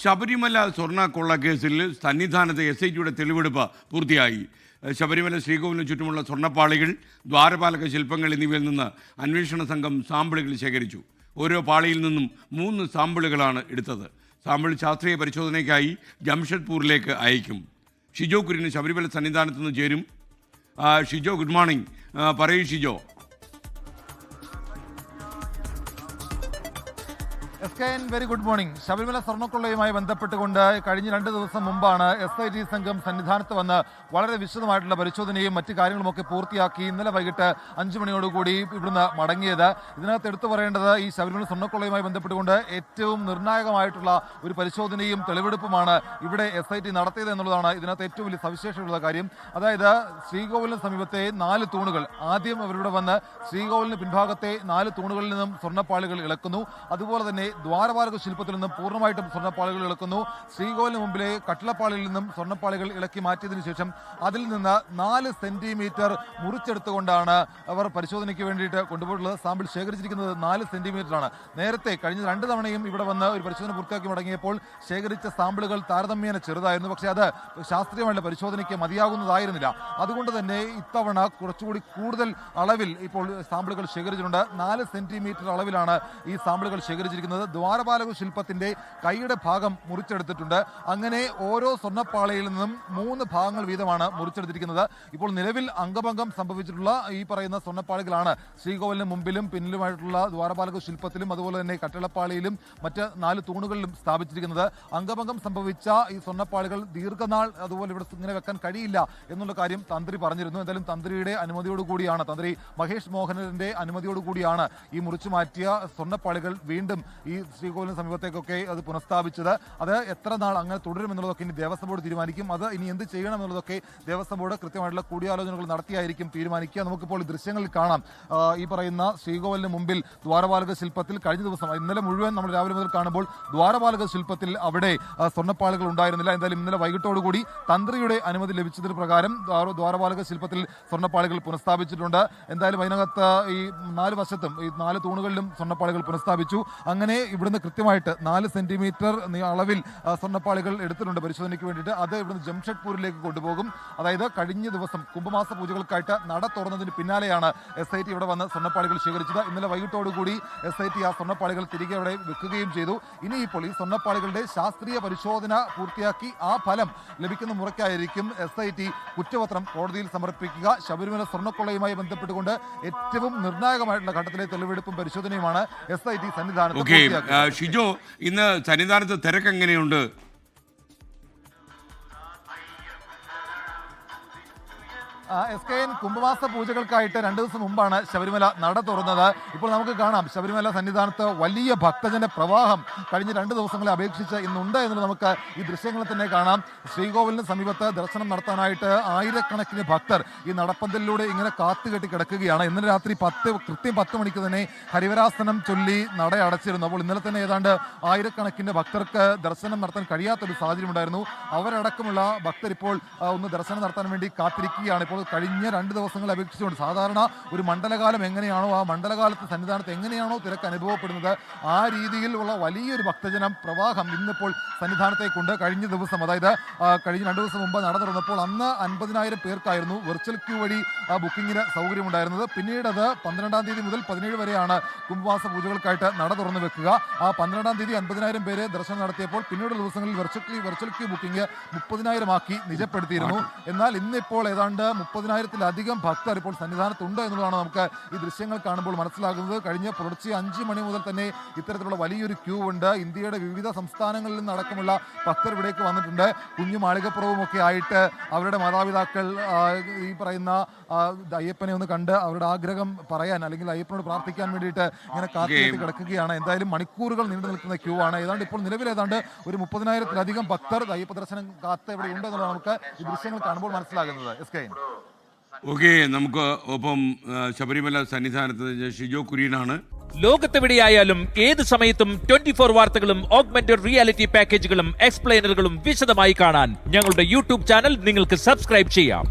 ശബരിമല സ്വർണ്ണ കൊള്ളക്കേസിൽ സന്നിധാനത്ത് SITയുടെ തെളിവെടുപ്പ് പൂർത്തിയായി. ശബരിമല ശ്രീകോവിലിന് ചുറ്റുമുള്ള സ്വർണ്ണപ്പാളികൾ, ദ്വാരപാലക ശില്പങ്ങൾ എന്നിവയിൽ നിന്ന് അന്വേഷണ സംഘം സാമ്പിളുകൾ ശേഖരിച്ചു. ഓരോ പാളിയിൽ നിന്നും 3 സാമ്പിളുകളാണ് എടുത്തത്. സാമ്പിൾ ശാസ്ത്രീയ പരിശോധനയ്ക്കായി ജംഷഡ്പൂരിലേക്ക് അയക്കും. ഷിജോ കുര്യന് ശബരിമല സന്നിധാനത്ത് നിന്ന് ചേരും. Shijo, good morning. പറയൂ Shijo. Very good morning. Sabarimala സ്വർണ്ണക്കൊള്ളയുമായി ബന്ധപ്പെട്ടുകൊണ്ട് കഴിഞ്ഞ 2 ദിവസം മുമ്പാണ് SIT സംഘം സന്നിധാനത്ത് വന്ന് വളരെ വിശദമായിട്ടുള്ള പരിശോധനയും മറ്റു കാര്യങ്ങളുമൊക്കെ പൂർത്തിയാക്കി ഇന്നലെ വൈകിട്ട് 5 മണിയോടുകൂടി ഇവിടുന്ന് മടങ്ങിയത്. ഇതിനകത്ത് എടുത്തു പറയേണ്ടത് ഈ ശബരിമല സ്വർണ്ണക്കൊള്ളയുമായി ബന്ധപ്പെട്ടുകൊണ്ട് ഏറ്റവും നിർണായകമായിട്ടുള്ള ഒരു പരിശോധനയും തെളിവെടുപ്പുമാണ് ഇവിടെ SIT നടത്തിയത് എന്നുള്ളതാണ് ഇതിനകത്ത് ഏറ്റവും വലിയ സവിശേഷതയുള്ള കാര്യം. അതായത് ശ്രീകോവിലിന് സമീപത്തെ 4 തൂണുകൾ, ആദ്യം അവരിവിടെ വന്ന് ശ്രീകോവിലിന് പിൻഭാഗത്തെ 4 തൂണുകളിൽ നിന്നും സ്വർണ്ണപ്പാളികൾ ഇളക്കുന്നു. അതുപോലെ തന്നെ ദ്വാരപാലക ശില്പത്തിൽ നിന്നും പൂർണ്ണമായിട്ടും സ്വർണ്ണപ്പാളികൾ ഇളക്കുന്നു. ശ്രീകോവിലിന് മുമ്പിലെ കട്ടിളപ്പാളിയിൽ നിന്നും സ്വർണ്ണപ്പാളികൾ ഇളക്കി മാറ്റിയതിനു ശേഷം അതിൽ നിന്ന് 4 സെന്റിമീറ്റർ മുറിച്ചെടുത്തുകൊണ്ടാണ് അവർ പരിശോധനയ്ക്ക് വേണ്ടിയിട്ട് കൊണ്ടുപോയിട്ടുള്ളത്. സാമ്പിൾ ശേഖരിച്ചിരിക്കുന്നത് 4 സെന്റിമീറ്ററാണ്. നേരത്തെ കഴിഞ്ഞ 2 തവണയും ഇവിടെ വന്ന് ഒരു പരിശോധന പൂർത്തിയാക്കി മടങ്ങിയപ്പോൾ ശേഖരിച്ച സാമ്പിളുകൾ താരതമ്യേന ചെറുതായിരുന്നു. പക്ഷേ അത് ശാസ്ത്രീയമായിട്ടുള്ള പരിശോധനയ്ക്ക് മതിയാകുന്നതായിരുന്നില്ല. അതുകൊണ്ട് തന്നെ ഇത്തവണ കുറച്ചുകൂടി കൂടുതൽ അളവിൽ ഇപ്പോൾ സാമ്പിളുകൾ ശേഖരിച്ചിട്ടുണ്ട്. 4 സെന്റിമീറ്റർ അളവിലാണ് ഈ സാമ്പിളുകൾ ശേഖരിച്ചിരിക്കുന്നത്. ദ്വാരപാലക ശില്പത്തിന്റെ കൈയുടെ ഭാഗം മുറിച്ചെടുത്തിട്ടുണ്ട്. അങ്ങനെ ഓരോ സ്വർണ്ണപ്പാളയിൽ നിന്നും 3 ഭാഗങ്ങൾ വീതമാണ് മുറിച്ചെടുത്തിരിക്കുന്നത്. ഇപ്പോൾ നിലവിൽ അംഗഭംഗം സംഭവിച്ചിട്ടുള്ള ഈ പറയുന്ന സ്വർണ്ണപ്പാളികളാണ് ശ്രീകോവിലിന് മുമ്പിലും പിന്നിലുമായിട്ടുള്ള ദ്വാരപാലക ശില്പത്തിലും അതുപോലെ തന്നെ കട്ടിളപ്പാളിയിലും മറ്റ് 4 തൂണുകളിലും സ്ഥാപിച്ചിരിക്കുന്നത്. അംഗഭംഗം സംഭവിച്ച ഈ സ്വർണ്ണപ്പാളികൾ ദീർഘനാൾ അതുപോലെ ഇവിടെ ഇങ്ങനെ വെക്കാൻ കഴിയില്ല എന്നുള്ള കാര്യം തന്ത്രി പറഞ്ഞിരുന്നു. എന്തായാലും തന്ത്രിയുടെ അനുമതിയോടുകൂടിയാണ്, തന്ത്രി മഹേഷ് മോഹനന്റെ അനുമതിയോടുകൂടിയാണ് ഈ മുറിച്ചു മാറ്റിയ സ്വർണ്ണപ്പാളികൾ വീണ്ടും ഈ ശ്രീകോവിലിന് സമീപത്തേക്കൊക്കെ അത് പുനഃസ്ഥാപിച്ചത്. അത് എത്ര നാൾ അങ്ങനെ തുടരുമെന്നുള്ളതൊക്കെ ഇനി ദേവസ്വം ബോർഡ് തീരുമാനിക്കും. അത് ഇനി എന്ത് ചെയ്യണം എന്നുള്ളതൊക്കെ ദേവസ്വം ബോർഡ് കൃത്യമായിട്ടുള്ള കൂടിയാലോചനകൾ നടത്തിയായിരിക്കും തീരുമാനിക്കുക. നമുക്കിപ്പോൾ ഈ ദൃശ്യങ്ങളിൽ കാണാം. ഈ പറയുന്ന ശ്രീകോവിലിന് മുമ്പിൽ ദ്വാരപാലക ശില്പത്തിൽ കഴിഞ്ഞ ദിവസം ഇന്നലെ മുഴുവൻ നമ്മൾ രാവിലെ മുതൽ കാണുമ്പോൾ ദ്വാരപാലക ശില്പത്തിൽ അവിടെ സ്വർണ്ണപ്പാളികൾ ഉണ്ടായിരുന്നില്ല. എന്തായാലും ഇന്നലെ വൈകിട്ടോടുകൂടി തന്ത്രിയുടെ അനുമതി ലഭിച്ചതിന് പ്രകാരം ദ്വാരപാലക ശില്പത്തിൽ സ്വർണ്ണപ്പാളികൾ പുനഃസ്ഥാപിച്ചിട്ടുണ്ട്. എന്തായാലും അതിനകത്ത് ഈ 4 വശത്തും ഈ 4 തൂണുകളിലും സ്വർണ്ണപ്പാളികൾ പുനഃസ്ഥാപിച്ചു. അങ്ങനെ ഇവിടുന്ന് കൃത്യമായിട്ട് 4 സെന്റിമീറ്റർ അളവിൽ സ്വർണ്ണപ്പാളികൾ എടുത്തിട്ടുണ്ട് പരിശോധനയ്ക്ക് വേണ്ടിയിട്ട്. അത് ഇവിടുന്ന് ജംഷഡ്പൂരിലേക്ക് കൊണ്ടുപോകും. അതായത് കഴിഞ്ഞ ദിവസം കുംഭമാസ പൂജകൾക്കായിട്ട് നട തുറന്നതിന് പിന്നാലെയാണ് SIT ഇവിടെ വന്ന് സ്വർണ്ണപ്പാളികൾ ശേഖരിച്ചത്. ഇന്നലെ വൈകിട്ടോടുകൂടി SIT ആ സ്വർണ്ണപ്പാളികൾ തിരികെ അവിടെ വെക്കുകയും ചെയ്തു. ഇനിയിപ്പോൾ ഈ സ്വർണ്ണപ്പാളികളുടെ ശാസ്ത്രീയ പരിശോധന പൂർത്തിയാക്കി ആ ഫലം ലഭിക്കുന്ന മുറയ്ക്കായിരിക്കും SIT കുറ്റപത്രം കോടതിയിൽ സമർപ്പിക്കുക. ശബരിമല സ്വർണ്ണക്കൊള്ളയുമായി ബന്ധപ്പെട്ടുകൊണ്ട് ഏറ്റവും നിർണായകമായിട്ടുള്ള ഘട്ടത്തിലെ തെളിവെടുപ്പും പരിശോധനയുമാണ് SIT സന്നിധാനത്ത്. ഷിജോ, ഇന്ന് സന്നിധാനത്ത് തിരക്ക് എങ്ങനെയുണ്ട്? കുംഭമാസ പൂജകൾക്കായിട്ട് 2 ദിവസം മുമ്പാണ് ശബരിമല നട തുറന്നത്. ഇപ്പോൾ നമുക്ക് കാണാം ശബരിമല സന്നിധാനത്ത് വലിയ ഭക്തജന പ്രവാഹം കഴിഞ്ഞ 2 ദിവസങ്ങളെ അപേക്ഷിച്ച് ഇന്നുണ്ട് എന്നുള്ളത് നമുക്ക് ഈ ദൃശ്യങ്ങളിൽ തന്നെ കാണാം. ശ്രീകോവിലിന് സമീപത്ത് ദർശനം നടത്താനായിട്ട് ആയിരക്കണക്കിന് ഭക്തർ ഈ നടപ്പന്തലിലൂടെ ഇങ്ങനെ കാത്തുകെട്ടി കിടക്കുകയാണ്. ഇന്നലെ രാത്രി കൃത്യം 10 മണിക്ക് തന്നെ ഹരിവരാസനം ചൊല്ലി നട അടച്ചിരുന്നു. അപ്പോൾ ഇന്നലെ തന്നെ ഏതാണ്ട് ആയിരക്കണക്കിന് ഭക്തർക്ക് ദർശനം നടത്താൻ കഴിയാത്തൊരു സാഹചര്യം ഉണ്ടായിരുന്നു. അവരടക്കമുള്ള ഭക്തർ ഇപ്പോൾ ഒന്ന് ദർശനം നടത്താൻ വേണ്ടി കാത്തിരിക്കുകയാണ്. ഇപ്പോൾ കഴിഞ്ഞ 2 ദിവസങ്ങളെ അപേക്ഷിച്ചുകൊണ്ട് സാധാരണ ഒരു മണ്ഡലകാലം എങ്ങനെയാണോ ആ മണ്ഡലകാലത്ത് സന്നിധാനത്ത് എങ്ങനെയാണോ തിരക്ക് അനുഭവപ്പെടുന്നത് ആ രീതിയിലുള്ള വലിയൊരു ഭക്തജനം പ്രവാഹം ഇന്നിപ്പോൾ സന്നിധാനത്തേക്കുണ്ട്. കഴിഞ്ഞ ദിവസം, അതായത് കഴിഞ്ഞ 2 ദിവസം മുമ്പ് നട തുറന്നപ്പോൾ അന്ന് 50,000 പേർക്കായിരുന്നു വെർച്വൽ ക്യൂ വഴി സൗകര്യം സൗകര്യമുണ്ടായിരുന്നത്. പിന്നീട് അത് 12-ാം തീയതി മുതൽ 17 വരെയാണ് കുംഭമാസ പൂജകൾക്കായിട്ട് നട തുറന്നു വെക്കുക. ആ 12-ാം തീയതി 50,000 പേര് ദർശനം നടത്തിയപ്പോൾ പിന്നീട് ദിവസങ്ങളിൽ വെർച്വൽ ക്യൂ ബുക്കിംഗ് 30,000 ആക്കി നിജപ്പെടുത്തിയിരുന്നു. എന്നാൽ ഇന്നിപ്പോൾ ഏതാണ്ട് 30,000-ത്തിലധികം ഭക്തർ ഇപ്പോൾ സന്നിധാനത്തുണ്ട് എന്നുള്ളതാണ് നമുക്ക് ഈ ദൃശ്യങ്ങൾ കാണുമ്പോൾ മനസ്സിലാകുന്നത്. കഴിഞ്ഞ പുലർച്ചെ 5 മണി മുതൽ തന്നെ ഇത്തരത്തിലുള്ള വലിയൊരു ക്യൂ ഉണ്ട്. ഇന്ത്യയുടെ വിവിധ സംസ്ഥാനങ്ങളിൽ നിന്നടക്കമുള്ള ഭക്തർ ഇവിടേക്ക് വന്നിട്ടുണ്ട്. കുഞ്ഞു മാളികപ്പുറവും ഒക്കെ ആയിട്ട് അവരുടെ മാതാപിതാക്കൾ ഈ പറയുന്ന അയ്യപ്പനെ ഒന്ന് കണ്ട് അവരുടെ ആഗ്രഹം പറയാൻ അല്ലെങ്കിൽ അയ്യപ്പനോട് പ്രാർത്ഥിക്കാൻ വേണ്ടിയിട്ട് ഇങ്ങനെ കാത്തിരിച്ച് കിടക്കുകയാണ്. എന്തായാലും മണിക്കൂറുകൾ നീണ്ടു നിൽക്കുന്ന ക്യൂ ആണ്. ഏതാണ്ട് ഇപ്പോൾ നിലവിൽ ഏതാണ്ട് ഒരു 30,000-ത്തിലധികം ഭക്തർ അയ്യപ്പ ദർശനം കാത്ത് ഇവിടെ ഉണ്ട് എന്നുള്ളത് നമുക്ക് ഈ ദൃശ്യങ്ങൾ കാണുമ്പോൾ മനസ്സിലാകുന്നത്. ഓക്കെ, നമുക്ക് ഒപ്പം ശബരിമല സന്നിധാനത്ത് ഷിജോ കുര്യനാണ്. ലോകത്തെവിടെയായാലും ഏത് സമയത്തും 24 വാർത്തകളും ഓഗ്മെന്റഡ് റിയാലിറ്റി പാക്കേജുകളും എക്സ്പ്ലെയിനറുകളും വിശദമായി കാണാൻ ഞങ്ങളുടെ യൂട്യൂബ് ചാനൽ നിങ്ങൾക്ക് സബ്സ്ക്രൈബ് ചെയ്യാം.